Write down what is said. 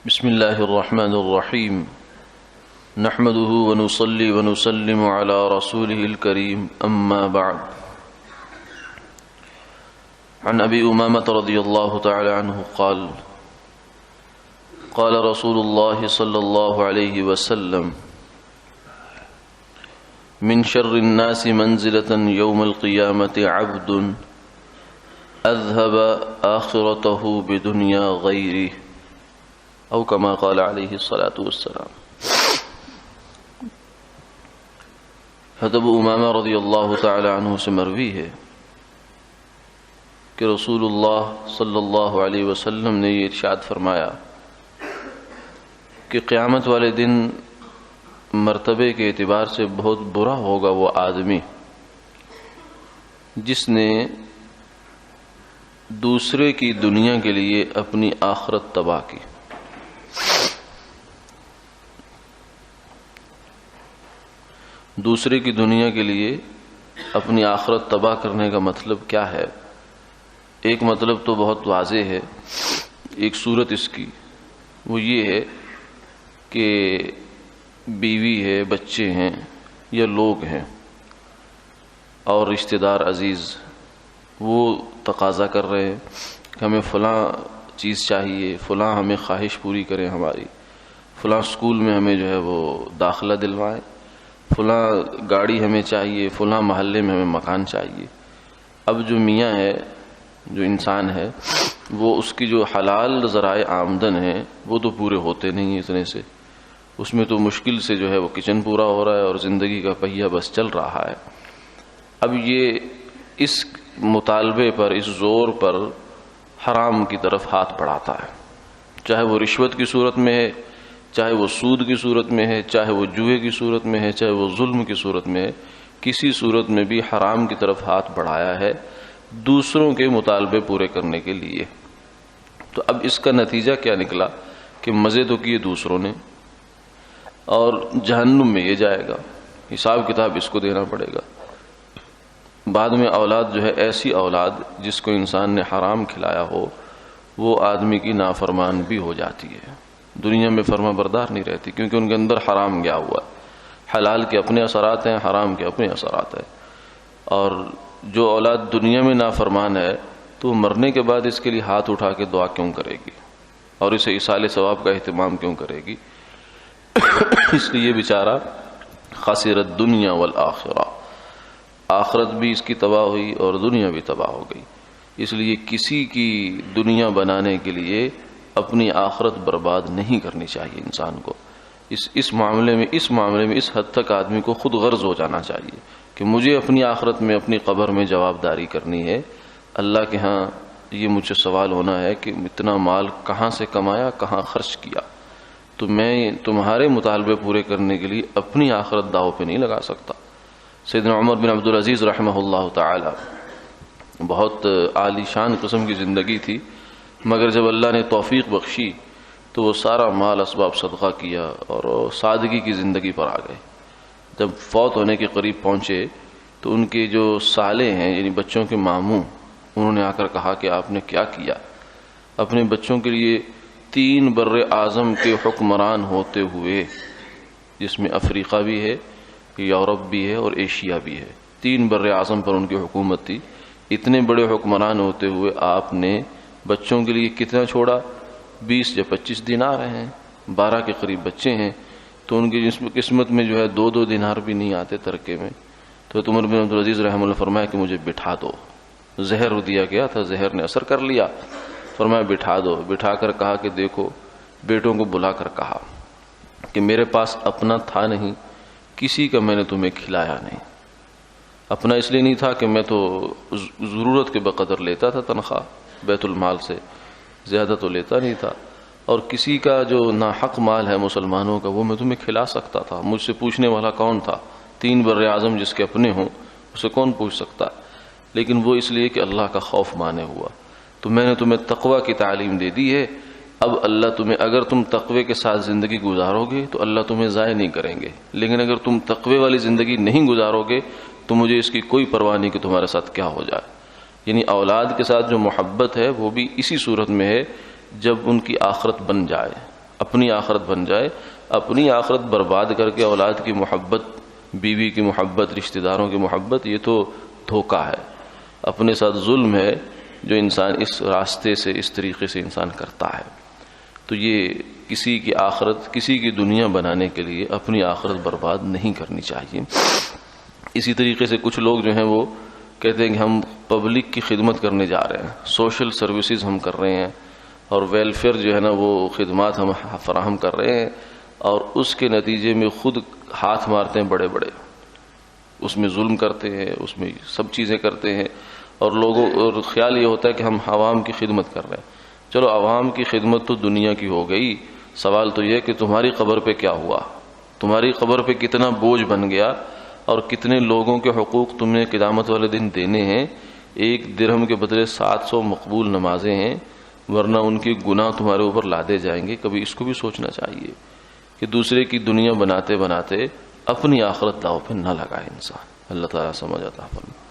بسم الله الرحمن الرحيم نحمده ونصلي ونسلم على رسوله الكريم أما بعد عن أبي أمامة رضي الله تعالى عنه قال قال رسول الله صلى الله عليه وسلم من شر الناس منزلة يوم القيامة عبد أذهب آخرته بدنيا غيره او كما قال علیہ الصلاۃ والسلام۔ حضرت ابو امامہ رضی اللہ تعالی عنہ سے مروی ہے کہ رسول اللہ صلی اللہ علیہ وسلم نے یہ ارشاد فرمایا کہ قیامت والے دن مرتبے کے اعتبار سے بہت برا ہوگا وہ آدمی جس نے دوسرے کی دنیا کے لیے اپنی آخرت تباہ کی۔ دوسرے کی دنیا کے لیے اپنی آخرت تباہ کرنے کا مطلب کیا ہے؟ ایک مطلب تو بہت واضح ہے، ایک صورت اس کی وہ یہ ہے کہ بیوی ہے، بچے ہیں یا لوگ ہیں اور رشتہ دار عزیز وہ تقاضا کر رہے ہیں کہ ہمیں فلاں چیز چاہیے، فلاں ہمیں خواہش پوری کریں ہماری، فلاں اسکول میں ہمیں جو ہے وہ داخلہ دلوائیں، فلاں گاڑی ہمیں چاہیے، فلاں محلے میں ہمیں مکان چاہیے۔ اب جو میاں ہے، جو انسان ہے، وہ اس کی جو حلال ذرائع آمدن ہیں وہ تو پورے ہوتے نہیں ہیں اتنے سے، اس میں تو مشکل سے جو ہے وہ کچن پورا ہو رہا ہے اور زندگی کا پہیہ بس چل رہا ہے۔ اب یہ اس مطالبے پر، اس زور پر حرام کی طرف ہاتھ بڑھاتا ہے، چاہے وہ رشوت کی صورت میں ہے، چاہے وہ سود کی صورت میں ہے، چاہے وہ جوئے کی صورت میں ہے، چاہے وہ ظلم کی صورت میں ہے، کسی صورت میں بھی حرام کی طرف ہاتھ بڑھایا ہے دوسروں کے مطالبے پورے کرنے کے لیے۔ تو اب اس کا نتیجہ کیا نکلا کہ مزے تو کیے دوسروں نے اور جہنم میں یہ جائے گا، حساب کتاب اس کو دینا پڑے گا۔ بعد میں اولاد جو ہے، ایسی اولاد جس کو انسان نے حرام کھلایا ہو وہ آدمی کی نافرمان بھی ہو جاتی ہے، دنیا میں فرما بردار نہیں رہتی، کیونکہ ان کے اندر حرام گیا ہوا ہے۔ حلال کے اپنے اثرات ہیں، حرام کے اپنے اثرات ہیں، اور جو اولاد دنیا میں نافرمان ہے تو مرنے کے بعد اس کے لیے ہاتھ اٹھا کے دعا کیوں کرے گی اور اسے ایصال ثواب کا اہتمام کیوں کرے گی؟ اس لیے بیچارہ خسرت دنیا والآخرہ، آخرت بھی اس کی تباہ ہوئی اور دنیا بھی تباہ ہو گئی۔ اس لیے کسی کی دنیا بنانے کے لیے اپنی آخرت برباد نہیں کرنی چاہیے انسان کو۔ اس معاملے میں اس حد تک آدمی کو خود غرض ہو جانا چاہیے کہ مجھے اپنی آخرت میں، اپنی قبر میں جواب داری کرنی ہے۔ اللہ کے ہاں یہ مجھ سے سوال ہونا ہے کہ اتنا مال کہاں سے کمایا، کہاں خرچ کیا، تو میں تمہارے مطالبے پورے کرنے کے لیے اپنی آخرت داؤ پہ نہیں لگا سکتا۔ سیدنا عمر بن عبدالعزیز رحمہ اللہ تعالی، بہت عالی شان قسم کی زندگی تھی، مگر جب اللہ نے توفیق بخشی تو وہ سارا مال اسباب صدقہ کیا اور سادگی کی زندگی پر آ گئے۔ جب فوت ہونے کے قریب پہنچے تو ان کے جو سالے ہیں، یعنی بچوں کے ماموں، انہوں نے آ کر کہا کہ آپ نے کیا کیا؟ اپنے بچوں کے لیے 3 بر اعظم کے حکمران ہوتے ہوئے، جس میں افریقہ بھی ہے، یورپ بھی ہے اور ایشیا بھی ہے، 3 بر اعظم پر ان کی حکومت تھی، اتنے بڑے حکمران ہوتے ہوئے آپ نے بچوں کے لیے کتنا چھوڑا؟ 20 یا 25 دینار ہیں، 12 کے قریب بچے ہیں، تو ان کی قسمت میں جو ہے 2 دینار بھی نہیں آتے ترکے میں۔ تو عمر بن عبدالعزیز رحمہ اللہ فرمایا کہ مجھے بٹھا دو، زہر دیا گیا تھا، زہر نے اثر کر لیا، فرمایا بٹھا دو۔ بٹھا کر کہا کہ دیکھو، بیٹوں کو بلا کر کہا کہ میرے پاس اپنا تھا نہیں، کسی کا میں نے تمہیں کھلایا نہیں۔ اپنا اس لیے نہیں تھا کہ میں تو ضرورت کے بقدر لیتا تھا تنخواہ بیت المال سے، زیادہ تو لیتا نہیں تھا، اور کسی کا جو ناحق مال ہے مسلمانوں کا وہ میں تمہیں کھلا سکتا تھا، مجھ سے پوچھنے والا کون تھا؟ 3 بر اعظم جس کے اپنے ہوں اسے کون پوچھ سکتا؟ لیکن وہ اس لیے کہ اللہ کا خوف مانے ہوا۔ تو میں نے تمہیں تقوی کی تعلیم دے دی ہے، اب اللہ تمہیں، اگر تم تقوی کے ساتھ زندگی گزارو گے تو اللہ تمہیں ضائع نہیں کریں گے، لیکن اگر تم تقوی والی زندگی نہیں گزارو گے تو مجھے اس کی کوئی پرواہ نہیں کہ تمہارے ساتھ کیا ہو جائے۔ یعنی اولاد کے ساتھ جو محبت ہے وہ بھی اسی صورت میں ہے جب ان کی آخرت بن جائے، اپنی آخرت بن جائے. اپنی آخرت برباد کر کے اولاد کی محبت، بیوی کی محبت، رشتہ داروں کی محبت، یہ تو دھوکہ ہے، اپنے ساتھ ظلم ہے جو انسان اس راستے سے، اس طریقے سے انسان کرتا ہے. تو یہ کسی کی آخرت، کسی کی دنیا بنانے کے لیے اپنی آخرت برباد نہیں کرنی چاہیے. اسی طریقے سے کچھ لوگ جو ہیں وہ کہتے ہیں کہ ہم پبلک کی خدمت کرنے جا رہے ہیں، سوشل سروسز ہم کر رہے ہیں اور ویلفیئر جو ہے نا وہ خدمات ہم فراہم کر رہے ہیں، اور اس کے نتیجے میں خود ہاتھ مارتے ہیں بڑے بڑے، اس میں ظلم کرتے ہیں، اس میں سب چیزیں کرتے ہیں، اور لوگوں اور خیال یہ ہوتا ہے کہ ہم عوام کی خدمت کر رہے ہیں. چلو عوام کی خدمت تو دنیا کی ہو گئی، سوال تو یہ کہ تمہاری قبر پہ کیا ہوا، تمہاری قبر پہ کتنا بوجھ بن گیا اور کتنے لوگوں کے حقوق تم نے قیامت والے دن دینے ہیں. 1 درہم کے بدلے 700 مقبول نمازیں ہیں، ورنہ ان کی گناہ تمہارے اوپر لادے جائیں گے. کبھی اس کو بھی سوچنا چاہیے کہ دوسرے کی دنیا بناتے بناتے اپنی آخرت داؤ پہ نہ لگائے انسان. اللہ تعالیٰ سمجھ عطا فرمائے.